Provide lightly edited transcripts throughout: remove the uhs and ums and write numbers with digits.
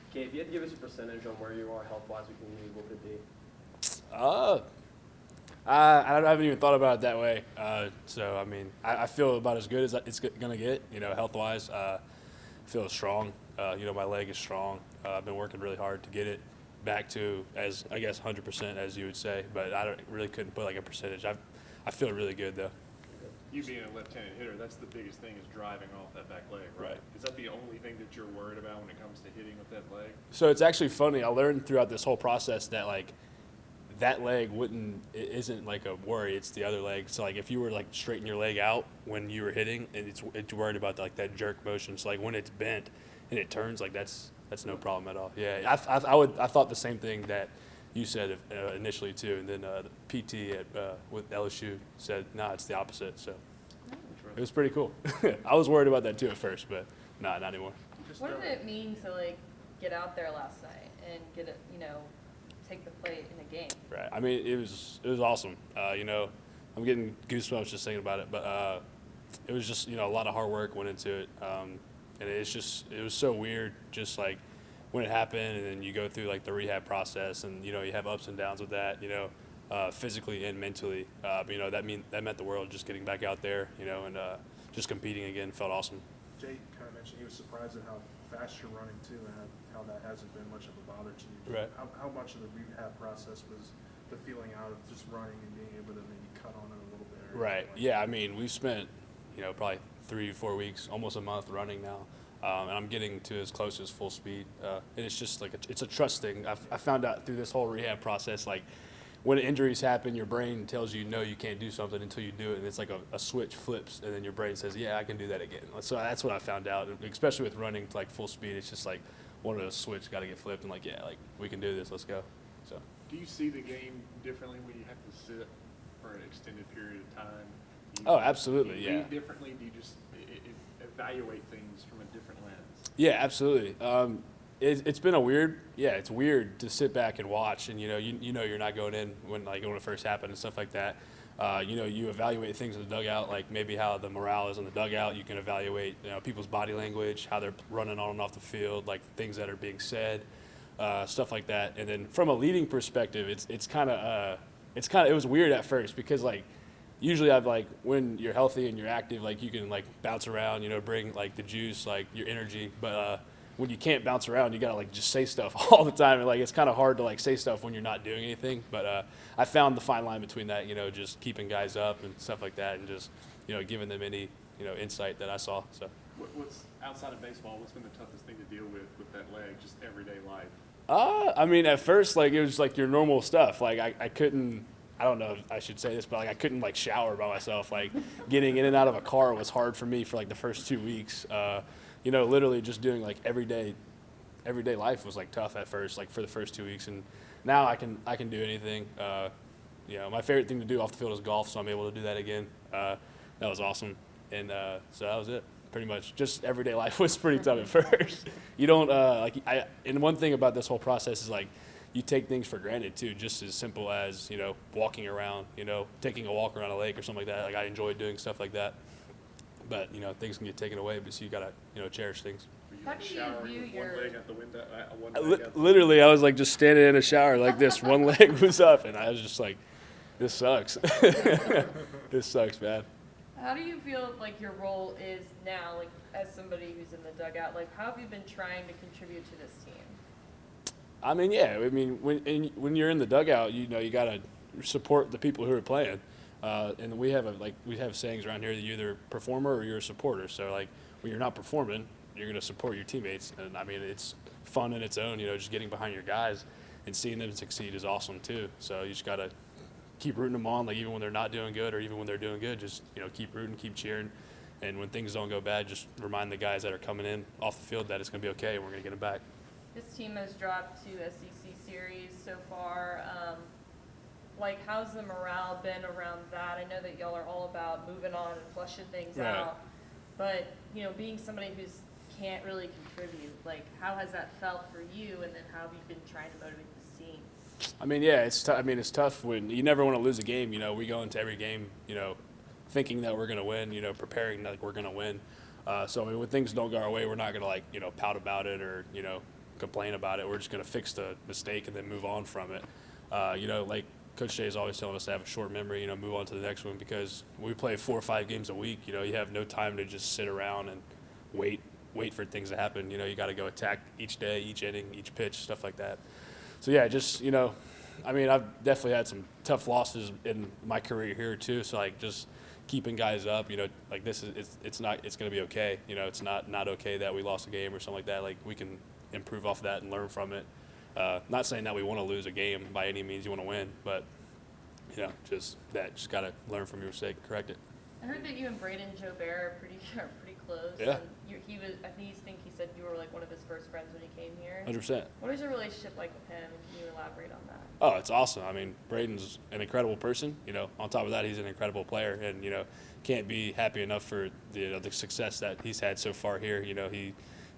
Okay, if you had to give us a percentage on where you are health-wise with your knee, what would it be? I haven't even thought about it that way. So, I mean, I feel about as good as it's going to get, health-wise. I feel strong. My leg is strong. I've been working really hard to get it back to, as I guess, 100%, as you would say. But really couldn't put, like, a percentage. I feel really good, though. You being a left-handed hitter, that's the biggest thing is driving off that back leg, right? Is that the only thing that you're worried about when it comes to hitting with that leg? So it's actually funny. I learned throughout this whole process that, like, that leg isn't like a worry. It's the other leg. So like if you were like straighten your leg out when you were hitting, and it's worried about like that jerk motion. So like when it's bent and it turns, like that's no problem at all. Yeah, I thought the same thing that you said initially too, and then the PT with LSU said it's the opposite. So it was pretty cool. I was worried about that too at first, but not anymore. What did it mean to like get out there last night and get it, take the plate in a game? Right. I mean, it was awesome. I'm getting goosebumps just thinking about it. But it was just a lot of hard work went into it, and it was so weird. Just like when it happened, and then you go through like the rehab process, and you have ups and downs with that. Physically and mentally. That meant the world. Just getting back out there, and just competing again felt awesome. Jay kind of mentioned he was surprised at how fast you're running too, and how that hasn't been much of a bother to you. Right. How much of the rehab process was the feeling out of just running and being able to maybe cut on it a little bit? Right. Yeah. I mean, we've spent probably 3 or 4 weeks, almost a month running now, and I'm getting to as close as full speed. And it's just like it's a trust thing. I found out through this whole rehab process, like, when injuries happen, your brain tells you, no, you can't do something until you do it. And it's like a switch flips, and then your brain says, yeah, I can do that again. So that's what I found out, especially with running to like full speed. It's just like one of those switches got to get flipped, and like, yeah, like we can do this. Let's go. So. Do you see the game differently when you have to sit for an extended period of time? Absolutely, do you yeah. read differently? Do you just evaluate things from a different lens? Yeah, absolutely. It's been it's weird to sit back and watch, and you're not going in when it first happened and stuff like that. You evaluate things in the dugout, like maybe how the morale is in the dugout. You can evaluate people's body language, how they're running on and off the field, like things that are being said, stuff like that. And then from a leading perspective, it was weird at first because like usually I've like when you're healthy and you're active, like you can like bounce around, bring like the juice, like your energy, but when you can't bounce around, you gotta like just say stuff all the time, and like it's kind of hard to like say stuff when you're not doing anything. But I found the fine line between that, just keeping guys up and stuff like that, and just giving them any insight that I saw. So. What's outside of baseball? What's been the toughest thing to deal with that leg, just everyday life? I mean, at first, like it was like your normal stuff. Like I couldn't. I don't know if I should say this, but like I couldn't like shower by myself. Like getting in and out of a car was hard for me for like the first 2 weeks. Literally just doing like everyday life was like tough at first, like for the first 2 weeks, and now I can do anything. My favorite thing to do off the field is golf, so I'm able to do that again. That was awesome, and so that was it. Pretty much, just everyday life was pretty tough at first. You don't and one thing about this whole process is like you take things for granted too, just as simple as walking around, taking a walk around a lake or something like that. Like I enjoy doing stuff like that. But things can get taken away, but so you gotta cherish things. How do you view your one leg out the window? One leg out the literally, I was like just standing in a shower like this. One leg was up, and I was just like, "This sucks. This sucks, man." How do you feel like your role is now, like as somebody who's in the dugout? Like, how have you been trying to contribute to this team? I mean, yeah. I mean, when you're in the dugout, you gotta support the people who are playing. And we have sayings around here that you're either a performer or you're a supporter. So like when you're not performing, you're going to support your teammates. And I mean, it's fun in its own, just getting behind your guys and seeing them succeed is awesome too. So you just got to keep rooting them on, like even when they're not doing good or even when they're doing good, just, keep rooting, keep cheering. And when things don't go bad, just remind the guys that are coming in off the field that it's going to be okay and we're going to get them back. This team has dropped 2 SEC series so far. Like, how's the morale been around that? I know that y'all are all about moving on and flushing things out. But, being somebody who can't really contribute, like, how has that felt for you? And then how have you been trying to motivate this team? I mean, yeah, it's tough when you never want to lose a game. We go into every game, thinking that we're going to win, preparing like we're going to win. So I mean, when things don't go our way, we're not going to like, pout about it or, complain about it. We're just going to fix the mistake and then move on from it. Like Coach Jay is always telling us to have a short memory, move on to the next one, because when we play 4 or 5 games a week, you have no time to just sit around and wait for things to happen. You got to go attack each day, each inning, each pitch, stuff like that. So yeah, just, I mean, I've definitely had some tough losses in my career here too. So like just keeping guys up, like this is, it's going to be okay. It's not okay that we lost a game or something like that. Like we can improve off that and learn from it. Not saying that we want to lose a game by any means. You want to win, but just got to learn from your mistake, correct it. I heard that you and Braden Shipley are pretty close. Yeah. And he said you were like one of his first friends when he came here. 100%. What is your relationship like with him? Can you elaborate on that? Oh, it's awesome. I mean, Braden's an incredible person. On top of that, he's an incredible player, and can't be happy enough for the success that he's had so far here.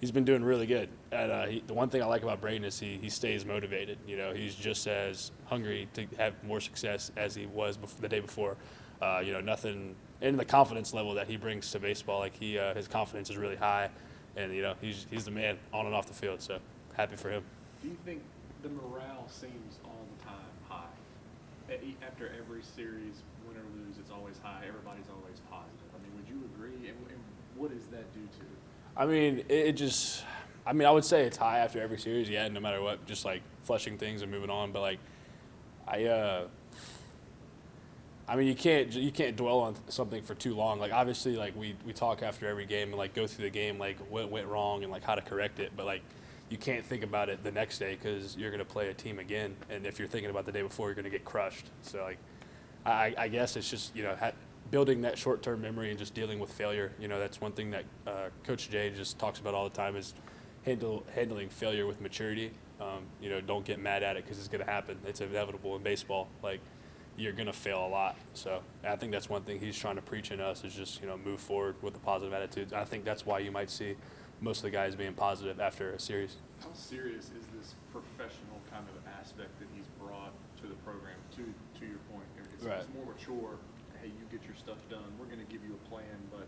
He's been doing really good. And the one thing I like about Braden is he stays motivated. He's just as hungry to have more success as he was the day before. Nothing in the confidence level that he brings to baseball. Like his confidence is really high, and he's the man on and off the field. So happy for him. Do you think the morale seems all the time high? After every series, win or lose, it's always high. Everybody's always positive. I mean, would you agree? And what does that do to it? I mean, I would say it's high after every series, yeah, no matter what, just like flushing things and moving on. But like, I mean, you can't dwell on something for too long. Like obviously, like we talk after every game and like go through the game, like what went wrong and like how to correct it. But like, you can't think about it the next day because you're gonna play a team again, and if you're thinking about the day before, you're gonna get crushed. So like, I guess it's just building that short-term memory and just dealing with failure. That's one thing that Coach Jay just talks about all the time is handling failure with maturity. Don't get mad at it because it's going to happen. It's inevitable in baseball. Like, you're going to fail a lot. So I think that's one thing he's trying to preach in us is just, move forward with a positive attitude. I think that's why you might see most of the guys being positive after a series. How serious is this professional kind of aspect that he's brought to the program, to your point? It's more mature. Hey, you get your stuff done. We're going to give you a plan, but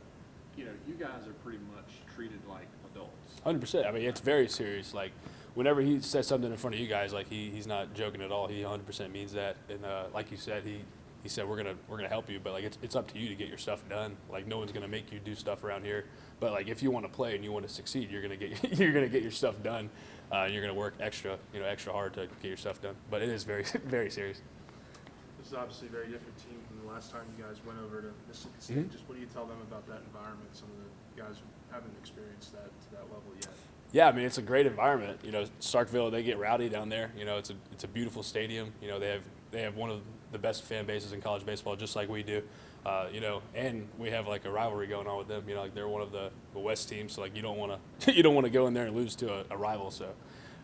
you guys are pretty much treated like adults. 100%. I mean, it's very serious. Like, whenever he says something in front of you guys, like he's not joking at all. He 100% means that. And like you said, he said we're gonna help you, but like it's up to you to get your stuff done. Like no one's gonna make you do stuff around here. But like if you want to play and you want to succeed, you're gonna get your stuff done. And you're gonna work extra hard to get your stuff done. But it is very very serious. This is obviously a very different team from the last time you guys went over to Mississippi State. Mm-hmm. Just what do you tell them about that environment? Some of the guys who haven't experienced that to that level yet. Yeah, I mean it's a great environment. Starkville, they get rowdy down there. It's a beautiful stadium. They have one of the best fan bases in college baseball, just like we do. And we have like a rivalry going on with them. Like they're one of the West teams, so like you don't want to go in there and lose to a rival. So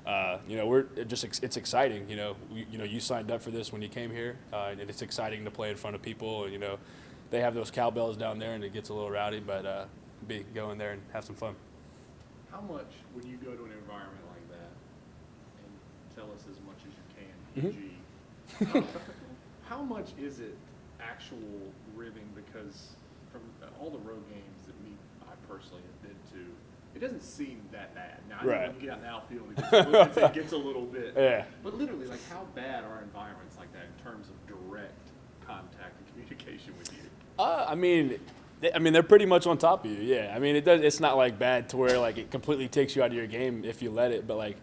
it's exciting. You signed up for this when you came here, and it's exciting to play in front of people. And they have those cowbells down there, and it gets a little rowdy, but go in there and have some fun. How much, when you go to an environment like that, and tell us as much as you can, PG, how much is it actual ribbing? Because from all the road games that I personally have been to, it doesn't seem that bad. Now, I know when you get out in the outfield, it gets a little bit. Yeah. But literally, like, how bad are environments like that in terms of direct contact and communication with you? I mean, they're pretty much on top of you. Yeah. I mean, it's not like bad to where like it completely takes you out of your game if you let it, but like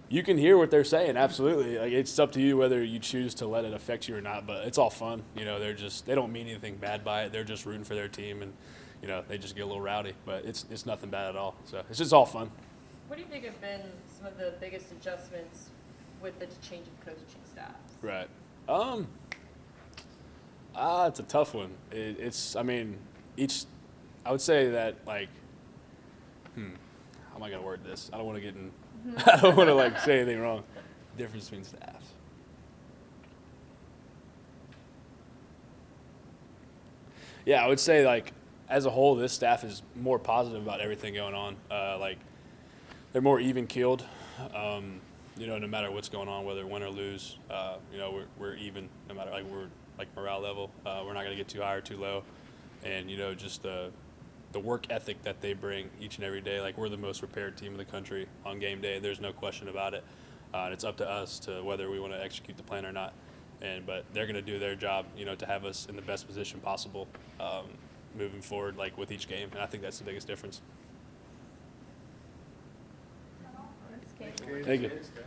you can hear what they're saying. Absolutely. Like it's up to you whether you choose to let it affect you or not, but it's all fun. They don't mean anything bad by it. They're just rooting for their team and, they just get a little rowdy, but it's nothing bad at all. So it's just all fun. What do you think have been some of the biggest adjustments with the change of coaching staffs? Right. It's a tough one. I would say that like, how am I gonna word this? I don't want to get in. I don't want to like say anything wrong. Difference between staffs. Yeah, I would say like as a whole, this staff is more positive about everything going on. Like they're more even-keeled. No matter what's going on, whether win or lose, we're even. No matter we're like morale level. We're not gonna get too high or too low. and, just the work ethic that they bring each and every day. Like, we're the most prepared team in the country on game day. There's no question about it. And it's up to us to whether we want to execute the plan or not. But they're going to do their job, to have us in the best position possible moving forward, like with each game. And I think that's the biggest difference. Thanks, Kate. Thank you. Thanks, Kat.